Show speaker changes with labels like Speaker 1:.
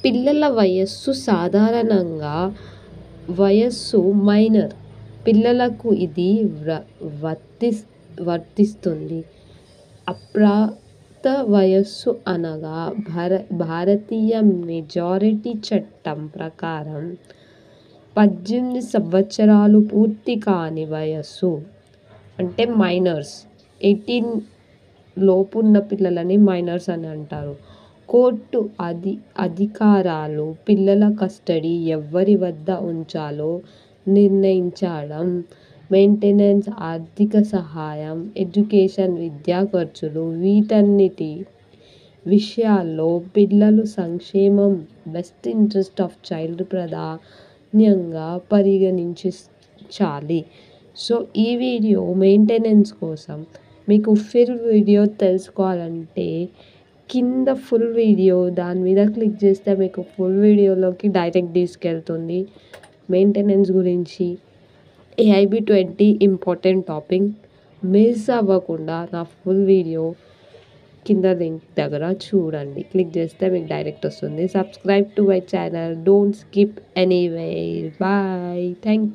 Speaker 1: పిల్లల వయస్సు సాధారణంగా వయస్సు మైనర్ పిల్లలకు ఇది వర్తిస్తుంది. అప్రాప్త వయస్సు అనగా భారతీయ మెజారిటీ చట్టం ప్రకారం 18 సంవత్సరాలు పూర్తి కాని వయస్సు. అంటే మైనర్స్. 18 లోపున్న పిల్లలని మైనర్స్ అని అంటారు. కోర్టు అధికారాలు పిల్లల కస్టడీ ఎవరి వద్ద ఉంచాలో నిర్ణయించడం, మెయింటెనెన్స్, ఆర్థిక సహాయం, ఎడ్యుకేషన్ విద్యా ఖర్చులు వీటన్నిటి విషయాల్లో పిల్లల సంక్షేమం బెస్ట్ ఇంట్రెస్ట్ ఆఫ్ చైల్డ్ ప్రాధాన్యంగా పరిగణించాలి. సో ఈ వీడియో మెయింటెనెన్స్ కోసం మీకు ఫుల్ వీడియో తెలుసుకోవాలంటే కింద ఫుల్ వీడియో దాని మీద క్లిక్ చేస్తే మీకు ఫుల్ వీడియోలోకి డైరెక్ట్ తీసుకెళ్తుంది. మెయింటెనెన్స్ గురించి AIB 20 ఇంపార్టెంట్ టాపిక్. మిస్ అవ్వకుండా నా ఫుల్ వీడియో కింద లింక్ దగ్గర చూడండి. క్లిక్ చేస్తే మీకు డైరెక్ట్ వస్తుంది. Subscribe to my channel. Don't skip anywhere. Bye. Thank you.